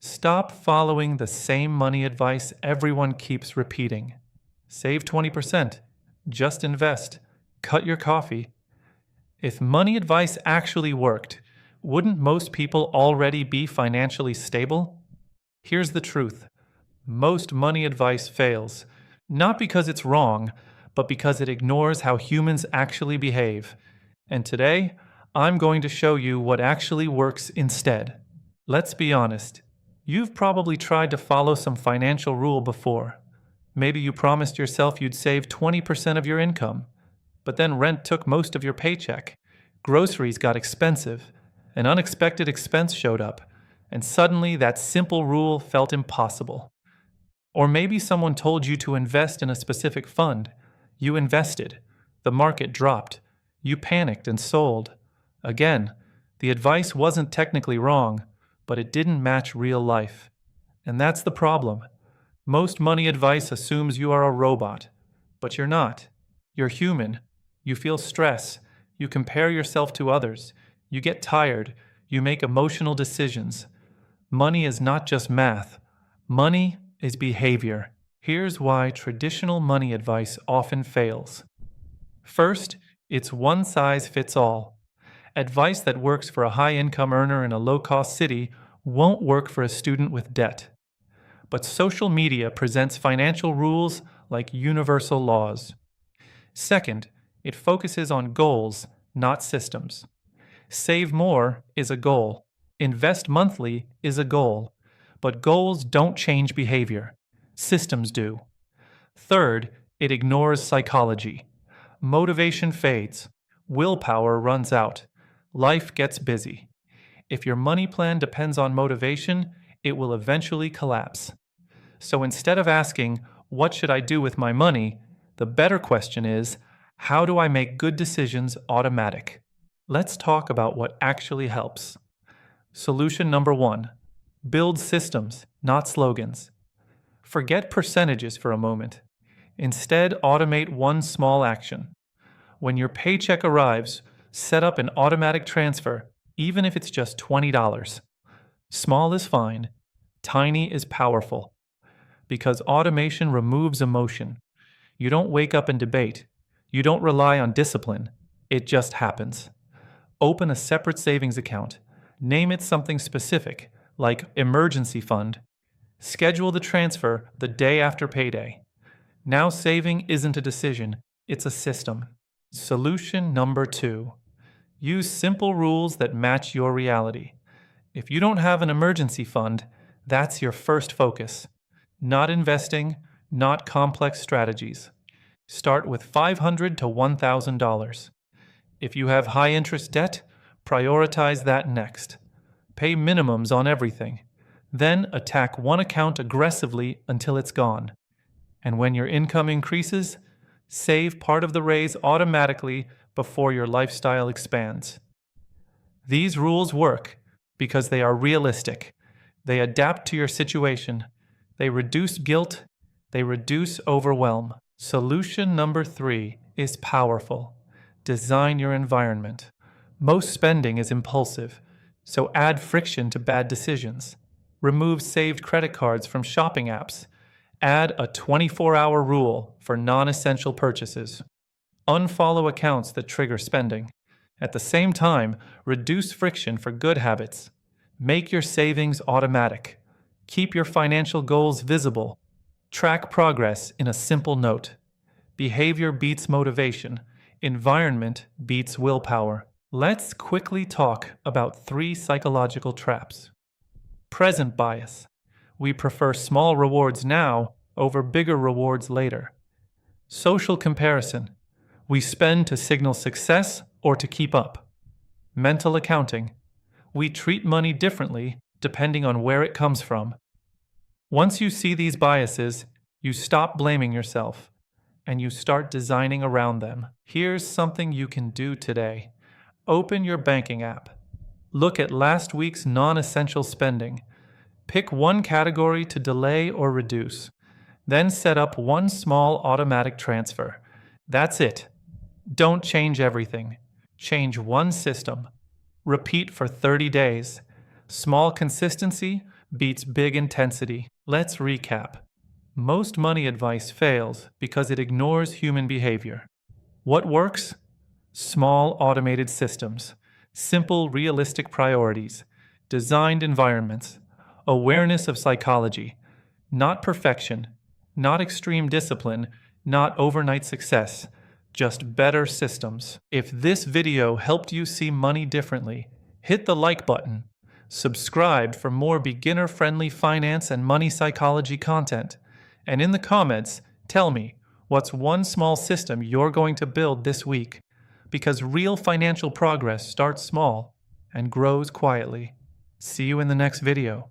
Stop following the same money advice everyone keeps repeating. Save 20%. Just invest. Cut your coffee. If money advice actually worked, wouldn't most people already be financially stable? Here's the truth. Most money advice fails, not because it's wrong, but because it ignores how humans actually behave. And today, I'm going to show you what actually works instead. Let's be honest. You've probably tried to follow some financial rule before. Maybe you promised yourself you'd save 20% of your income, but then rent took most of your paycheck. Groceries got expensive. An unexpected expense showed up, and suddenly that simple rule felt impossible. Or maybe someone told you to invest in a specific fund. You invested. The market dropped. You panicked and sold. Again, the advice wasn't technically wrong, but it didn't match real life. And that's the problem. Most money advice assumes you are a robot, but you're not. You're human. You feel stress. You compare yourself to others. You get tired. You make emotional decisions. Money is not just math. Money is behavior. Here's why traditional money advice often fails. First, it's one size fits all. Advice that works for a high-income earner in a low-cost city won't work for a student with debt. But social media presents financial rules like universal laws. Second, it focuses on goals, not systems. Save more is a goal. Invest monthly is a goal. But goals don't change behavior. Systems do. Third, it ignores psychology. Motivation fades. Willpower runs out. Life gets busy. If your money plan depends on motivation, it will eventually collapse. So instead of asking, what should I do with my money? The better question is, how do I make good decisions automatic? Let's talk about what actually helps. Solution number 1. Build systems, not slogans. Forget percentages for a moment. Instead, automate one small action. When your paycheck arrives, set up an automatic transfer, even if it's just $20. Small is fine. Tiny is powerful. Because automation removes emotion. You don't wake up and debate. You don't rely on discipline. It just happens. Open a separate savings account. Name it something specific, like emergency fund. Schedule the transfer the day after payday. Now saving isn't a decision, it's a system. Solution number 2. Use simple rules that match your reality. If you don't have an emergency fund, that's your first focus. Not investing, not complex strategies. Start with $500 to $1,000. If you have high interest debt, prioritize that next. Pay minimums on everything. Then attack one account aggressively until it's gone. And when your income increases, save part of the raise automatically before your lifestyle expands. These rules work because they are realistic. They adapt to your situation. They reduce guilt. They reduce overwhelm. Solution number 3 is powerful. Design your environment. Most spending is impulsive, so add friction to bad decisions. Remove saved credit cards from shopping apps. Add a 24-hour rule for non-essential purchases. Unfollow accounts that trigger spending. At the same time, reduce friction for good habits. Make your savings automatic. Keep your financial goals visible. Track progress in a simple note. Behavior beats motivation. Environment beats willpower. Let's quickly talk about 3 psychological traps. Present bias. We prefer small rewards now over bigger rewards later. Social comparison. We spend to signal success or to keep up. Mental accounting. We treat money differently depending on where it comes from. Once you see these biases, you stop blaming yourself and you start designing around them. Here's something you can do today. Open your banking app. Look at last week's non-essential spending. Pick one category to delay or reduce. Then set up one small automatic transfer. That's it. Don't change everything. Change one system. Repeat for 30 days. Small consistency beats big intensity. Let's recap. Most money advice fails because it ignores human behavior. What works? Small automated systems, simple realistic priorities, designed environments, awareness of psychology, not perfection, not extreme discipline, not overnight success, just better systems. If this video helped you see money differently, hit the like button. Subscribe for more beginner-friendly finance and money psychology content. And in the comments, tell me, what's one small system you're going to build this week? Because real financial progress starts small and grows quietly. See you in the next video.